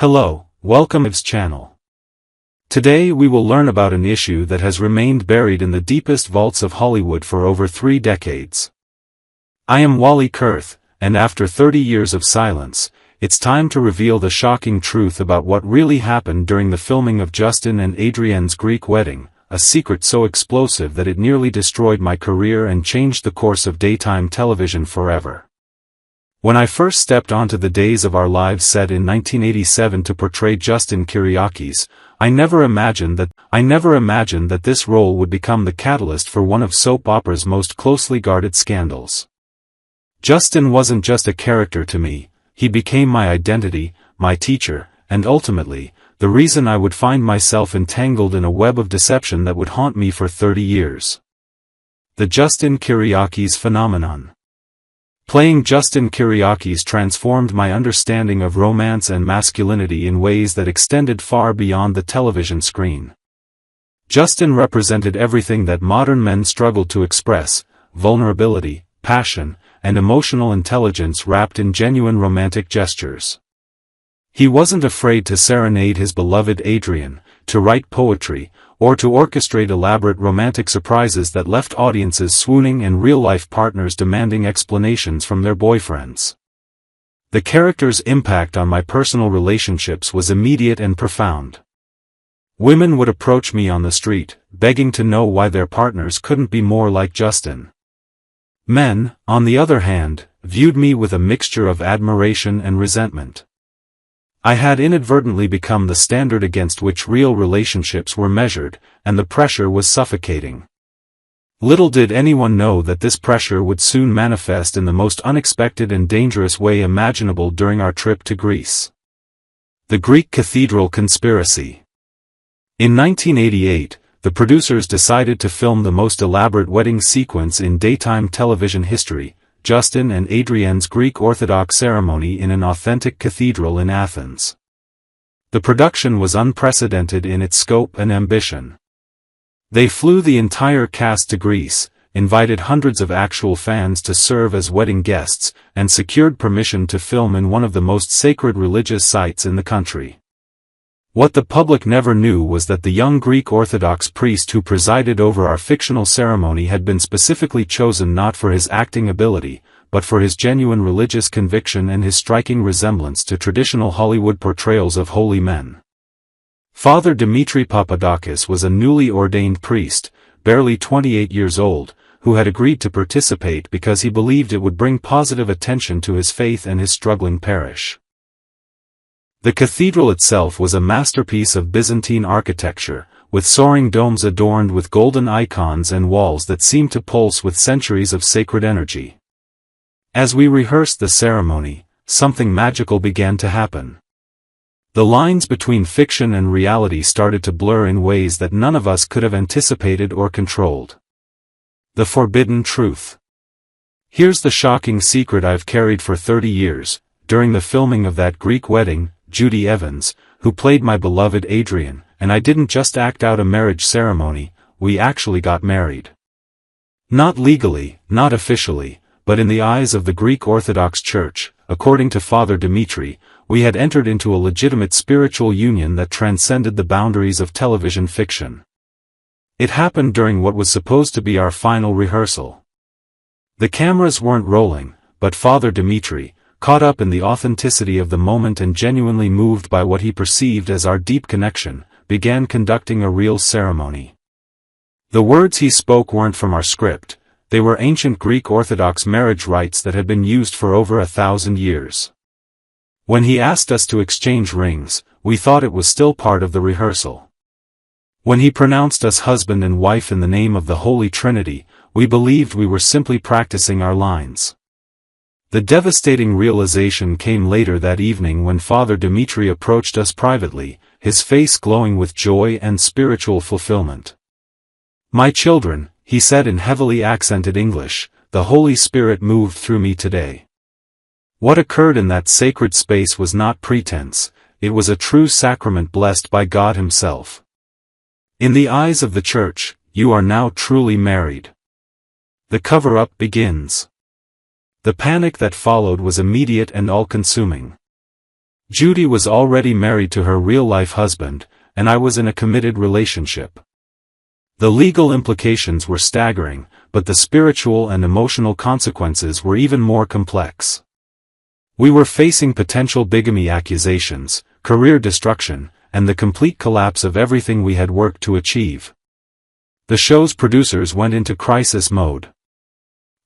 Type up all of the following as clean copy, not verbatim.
Hello, welcome to this channel. Today we will learn about an issue that has remained buried in the deepest vaults of Hollywood for over 3 decades. I am Wally Kurth, and after 30 years of silence, it's time to reveal the shocking truth about what really happened during the filming of Justin and Adrienne's Greek wedding, a secret so explosive that it nearly destroyed my career and changed the course of daytime television forever. When I first stepped onto the Days of Our Lives set in 1987 to portray Justin Kyriakis, I never imagined that this role would become the catalyst for one of soap opera's most closely guarded scandals. Justin wasn't just a character to me, he became my identity, my teacher, and ultimately, the reason I would find myself entangled in a web of deception that would haunt me for 30 years. The Justin Kyriakis phenomenon. Playing Justin Kyriakis transformed my understanding of romance and masculinity in ways that extended far beyond the television screen. Justin represented everything that modern men struggle to express: vulnerability, passion, and emotional intelligence wrapped in genuine romantic gestures. He wasn't afraid to serenade his beloved Adrienne, to write poetry, or to orchestrate elaborate romantic surprises that left audiences swooning and real-life partners demanding explanations from their boyfriends. The character's impact on my personal relationships was immediate and profound. Women would approach me on the street, begging to know why their partners couldn't be more like Justin. Men, on the other hand, viewed me with a mixture of admiration and resentment. I had inadvertently become the standard against which real relationships were measured, and the pressure was suffocating. Little did anyone know that this pressure would soon manifest in the most unexpected and dangerous way imaginable during our trip to Greece. The Greek Cathedral Conspiracy. In 1988, the producers decided to film the most elaborate wedding sequence in daytime television history, Justin and Adrienne's Greek Orthodox ceremony in an authentic cathedral in Athens. The production was unprecedented in its scope and ambition. They flew the entire cast to Greece, invited hundreds of actual fans to serve as wedding guests, and secured permission to film in one of the most sacred religious sites in the country. What the public never knew was that the young Greek Orthodox priest who presided over our fictional ceremony had been specifically chosen not for his acting ability, but for his genuine religious conviction and his striking resemblance to traditional Hollywood portrayals of holy men. Father Dimitri Papadakis was a newly ordained priest, barely 28 years old, who had agreed to participate because he believed it would bring positive attention to his faith and his struggling parish. The cathedral itself was a masterpiece of Byzantine architecture, with soaring domes adorned with golden icons and walls that seemed to pulse with centuries of sacred energy. As we rehearsed the ceremony, something magical began to happen. The lines between fiction and reality started to blur in ways that none of us could have anticipated or controlled. The forbidden truth. Here's the shocking secret I've carried for 30 years. During the filming of that Greek wedding, Judy Evans, who played my beloved Adrienne, and I didn't just act out a marriage ceremony, we actually got married. Not legally, not officially, but in the eyes of the Greek Orthodox Church, according to Father Dimitri, we had entered into a legitimate spiritual union that transcended the boundaries of television fiction. It happened during what was supposed to be our final rehearsal. The cameras weren't rolling, but Father Dimitri, caught up in the authenticity of the moment and genuinely moved by what he perceived as our deep connection, began conducting a real ceremony. The words he spoke weren't from our script, they were ancient Greek Orthodox marriage rites that had been used for over 1,000 years. When he asked us to exchange rings, we thought it was still part of the rehearsal. When he pronounced us husband and wife in the name of the Holy Trinity, we believed we were simply practicing our lines. The devastating realization came later that evening when Father Dimitri approached us privately, his face glowing with joy and spiritual fulfillment. "My children," he said in heavily accented English, "the Holy Spirit moved through me today." What occurred in that sacred space was not pretense, it was a true sacrament blessed by God Himself. In the eyes of the Church, you are now truly married. The cover-up begins. The panic that followed was immediate and all-consuming. Judy was already married to her real-life husband, and I was in a committed relationship. The legal implications were staggering, but the spiritual and emotional consequences were even more complex. We were facing potential bigamy accusations, career destruction, and the complete collapse of everything we had worked to achieve. The show's producers went into crisis mode.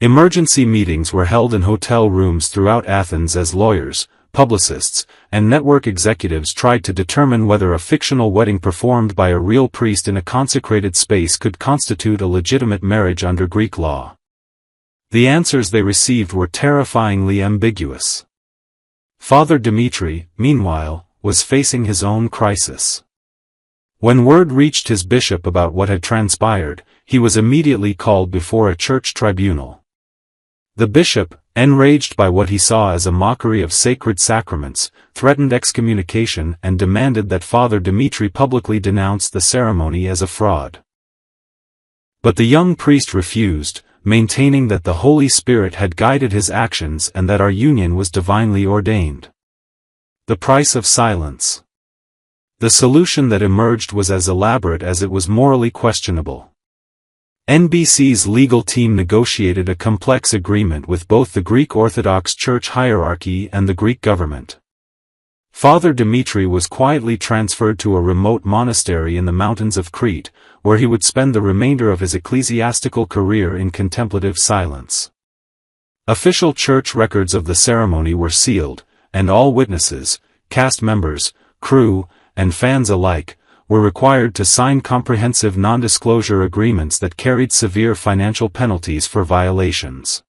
Emergency meetings were held in hotel rooms throughout Athens as lawyers, publicists, and network executives tried to determine whether a fictional wedding performed by a real priest in a consecrated space could constitute a legitimate marriage under Greek law. The answers they received were terrifyingly ambiguous. Father Dimitri, meanwhile, was facing his own crisis. When word reached his bishop about what had transpired, he was immediately called before a church tribunal. The bishop, enraged by what he saw as a mockery of sacred sacraments, threatened excommunication and demanded that Father Dimitri publicly denounce the ceremony as a fraud. But the young priest refused, maintaining that the Holy Spirit had guided his actions and that our union was divinely ordained. The price of silence. The solution that emerged was as elaborate as it was morally questionable. NBC's legal team negotiated a complex agreement with both the Greek Orthodox Church hierarchy and the Greek government. Father Dimitri was quietly transferred to a remote monastery in the mountains of Crete, where he would spend the remainder of his ecclesiastical career in contemplative silence. Official church records of the ceremony were sealed, and all witnesses, cast members, crew, and fans alike, were required to sign comprehensive non-disclosure agreements that carried severe financial penalties for violations.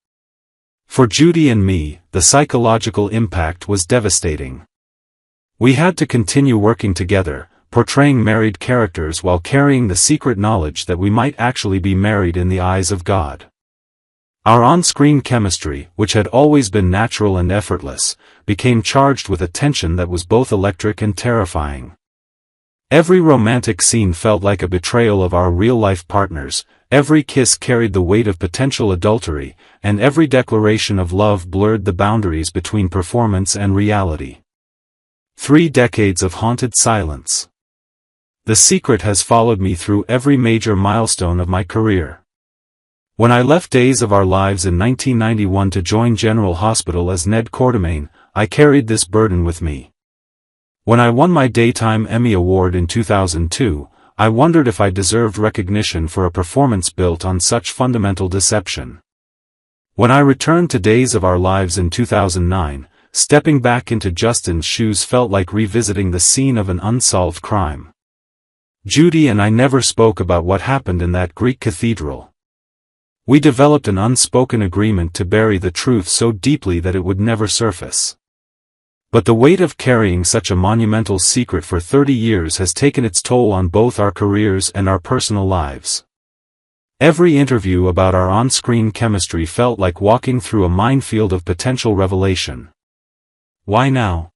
For Judy and me, the psychological impact was devastating. We had to continue working together, portraying married characters while carrying the secret knowledge that we might actually be married in the eyes of God. Our on-screen chemistry, which had always been natural and effortless, became charged with a tension that was both electric and terrifying. Every romantic scene felt like a betrayal of our real-life partners, every kiss carried the weight of potential adultery, and every declaration of love blurred the boundaries between performance and reality. 3 decades of haunted silence. The secret has followed me through every major milestone of my career. When I left Days of Our Lives in 1991 to join General Hospital as Ned Quartermain, I carried this burden with me. When I won my Daytime Emmy Award in 2002, I wondered if I deserved recognition for a performance built on such fundamental deception. When I returned to Days of Our Lives in 2009, stepping back into Justin's shoes felt like revisiting the scene of an unsolved crime. Judy and I never spoke about what happened in that Greek cathedral. We developed an unspoken agreement to bury the truth so deeply that it would never surface. But the weight of carrying such a monumental secret for 30 years has taken its toll on both our careers and our personal lives. Every interview about our on-screen chemistry felt like walking through a minefield of potential revelation. Why now?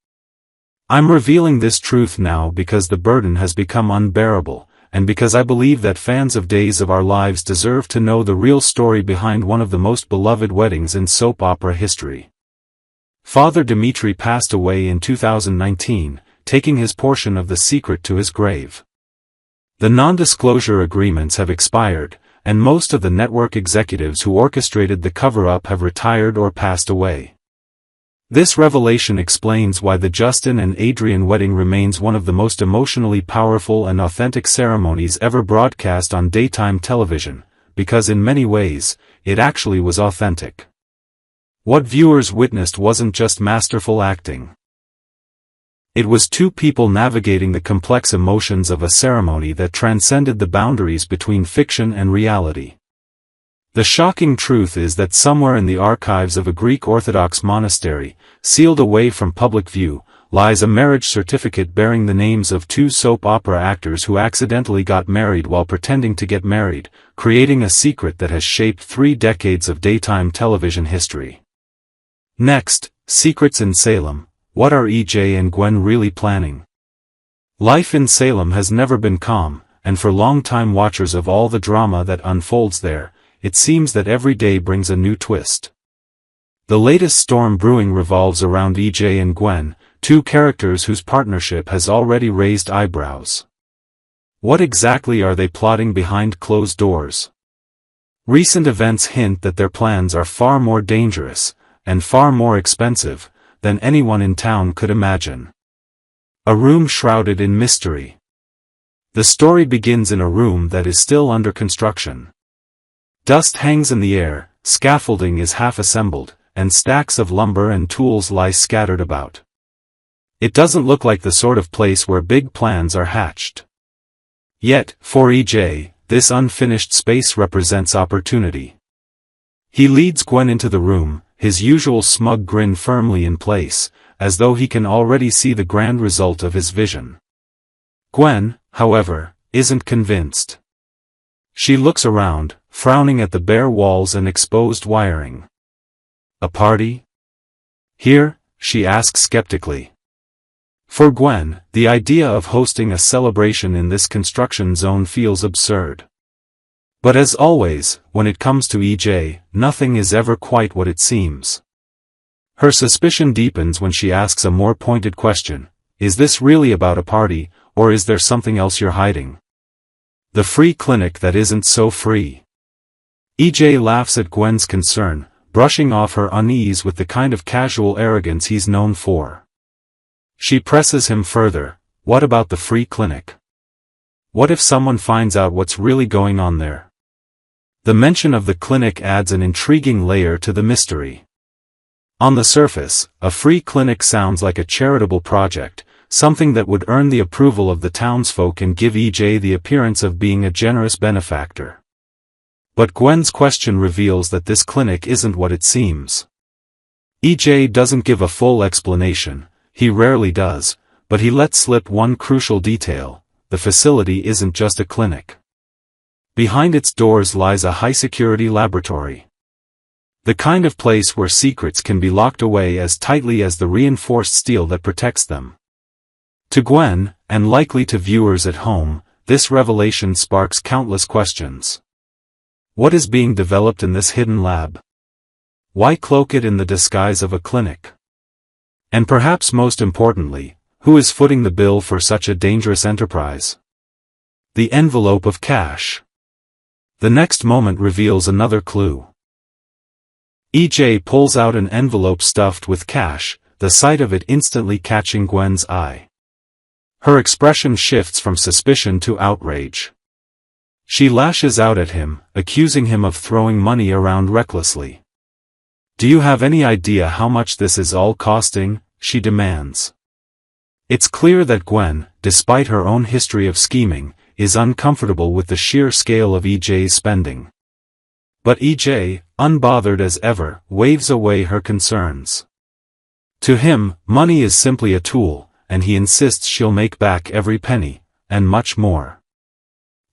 I'm revealing this truth now because the burden has become unbearable, and because I believe that fans of Days of Our Lives deserve to know the real story behind one of the most beloved weddings in soap opera history. Father Dimitri passed away in 2019, taking his portion of the secret to his grave. The non-disclosure agreements have expired, and most of the network executives who orchestrated the cover-up have retired or passed away. This revelation explains why the Justin and Adrian wedding remains one of the most emotionally powerful and authentic ceremonies ever broadcast on daytime television, because in many ways, it actually was authentic. What viewers witnessed wasn't just masterful acting. It was 2 people navigating the complex emotions of a ceremony that transcended the boundaries between fiction and reality. The shocking truth is that somewhere in the archives of a Greek Orthodox monastery, sealed away from public view, lies a marriage certificate bearing the names of 2 soap opera actors who accidentally got married while pretending to get married, creating a secret that has shaped 3 decades of daytime television history. Next, Secrets in Salem. What are EJ and Gwen really planning? Life in Salem has never been calm, and for long-time watchers of all the drama that unfolds there, it seems that every day brings a new twist. The latest storm brewing revolves around EJ and Gwen, two characters whose partnership has already raised eyebrows. What exactly are they plotting behind closed doors? Recent events hint that their plans are far more dangerous, and far more expensive, than anyone in town could imagine. A room shrouded in mystery. The story begins in a room that is still under construction. Dust hangs in the air, scaffolding is half assembled, and stacks of lumber and tools lie scattered about. It doesn't look like the sort of place where big plans are hatched. Yet, for EJ, this unfinished space represents opportunity. He leads Gwen into the room, his usual smug grin firmly in place, as though he can already see the grand result of his vision. Gwen, however, isn't convinced. She looks around, frowning at the bare walls and exposed wiring. A party? Here? She asks skeptically. For Gwen, the idea of hosting a celebration in this construction zone feels absurd. But as always, when it comes to EJ, nothing is ever quite what it seems. Her suspicion deepens when she asks a more pointed question. Is this really about a party, or is there something else you're hiding? The free clinic that isn't so free. EJ laughs at Gwen's concern, brushing off her unease with the kind of casual arrogance he's known for. She presses him further. What about the free clinic? What if someone finds out what's really going on there? The mention of the clinic adds an intriguing layer to the mystery. On the surface, a free clinic sounds like a charitable project, something that would earn the approval of the townsfolk and give EJ the appearance of being a generous benefactor. But Gwen's question reveals that this clinic isn't what it seems. EJ doesn't give a full explanation, he rarely does, but he lets slip one crucial detail: the facility isn't just a clinic. Behind its doors lies a high-security laboratory. The kind of place where secrets can be locked away as tightly as the reinforced steel that protects them. To Gwen, and likely to viewers at home, this revelation sparks countless questions. What is being developed in this hidden lab? Why cloak it in the disguise of a clinic? And perhaps most importantly, who is footing the bill for such a dangerous enterprise? The envelope of cash. The next moment reveals another clue. EJ pulls out an envelope stuffed with cash, the sight of it instantly catching Gwen's eye. Her expression shifts from suspicion to outrage. She lashes out at him, accusing him of throwing money around recklessly. Do you have any idea how much this is all costing? She demands. It's clear that Gwen, despite her own history of scheming, is uncomfortable with the sheer scale of EJ's spending. But EJ, unbothered as ever, waves away her concerns. To him, money is simply a tool, and he insists she'll make back every penny, and much more.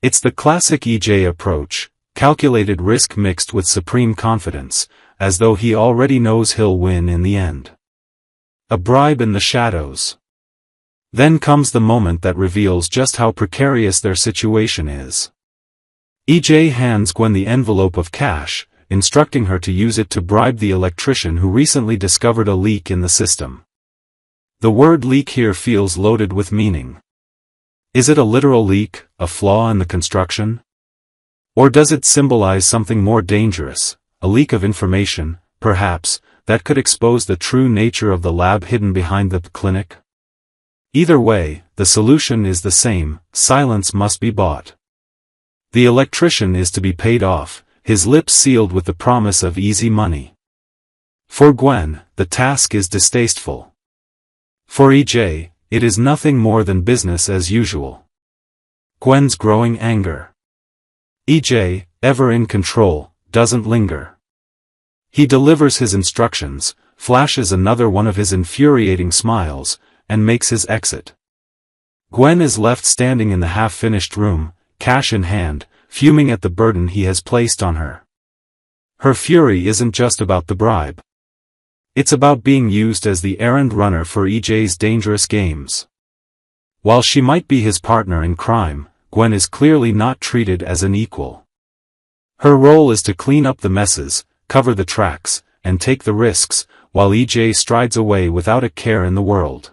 It's the classic EJ approach, calculated risk mixed with supreme confidence, as though he already knows he'll win in the end. A bribe in the shadows. Then comes the moment that reveals just how precarious their situation is. EJ hands Gwen the envelope of cash, instructing her to use it to bribe the electrician who recently discovered a leak in the system. The word leak here feels loaded with meaning. Is it a literal leak, a flaw in the construction? Or does it symbolize something more dangerous, a leak of information, perhaps, that could expose the true nature of the lab hidden behind the clinic? Either way, the solution is the same: silence must be bought. The electrician is to be paid off, his lips sealed with the promise of easy money. For Gwen, the task is distasteful. For EJ, it is nothing more than business as usual. Gwen's growing anger. EJ, ever in control, doesn't linger. He delivers his instructions, flashes another one of his infuriating smiles, and makes his exit. Gwen is left standing in the half-finished room, cash in hand, fuming at the burden he has placed on her. Her fury isn't just about the bribe. It's about being used as the errand runner for EJ's dangerous games. While she might be his partner in crime, Gwen is clearly not treated as an equal. Her role is to clean up the messes, cover the tracks, and take the risks, while EJ strides away without a care in the world.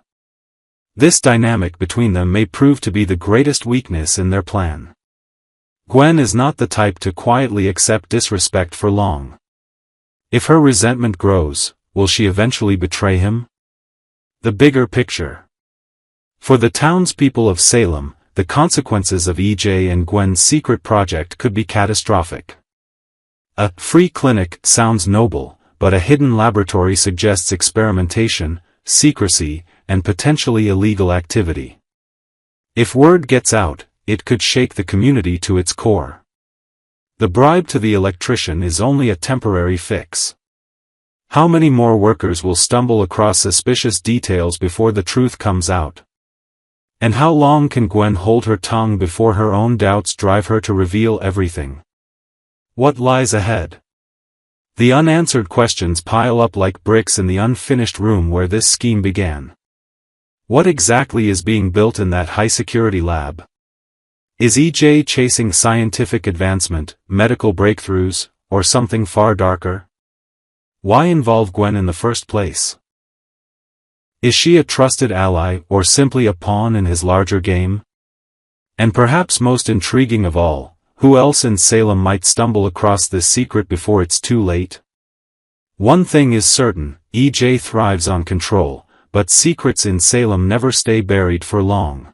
This dynamic between them may prove to be the greatest weakness in their plan. Gwen is not the type to quietly accept disrespect for long. If her resentment grows, will she eventually betray him? The bigger picture. For the townspeople of Salem, the consequences of EJ and Gwen's secret project could be catastrophic. A free clinic sounds noble, but a hidden laboratory suggests experimentation, secrecy, and potentially illegal activity. If word gets out, it could shake the community to its core. The bribe to the electrician is only a temporary fix. How many more workers will stumble across suspicious details before the truth comes out? And how long can Gwen hold her tongue before her own doubts drive her to reveal everything? What lies ahead? The unanswered questions pile up like bricks in the unfinished room where this scheme began. What exactly is being built in that high-security lab? Is EJ chasing scientific advancement, medical breakthroughs, or something far darker? Why involve Gwen in the first place? Is she a trusted ally or simply a pawn in his larger game? And perhaps most intriguing of all, who else in Salem might stumble across this secret before it's too late? One thing is certain, EJ thrives on control, but secrets in Salem never stay buried for long.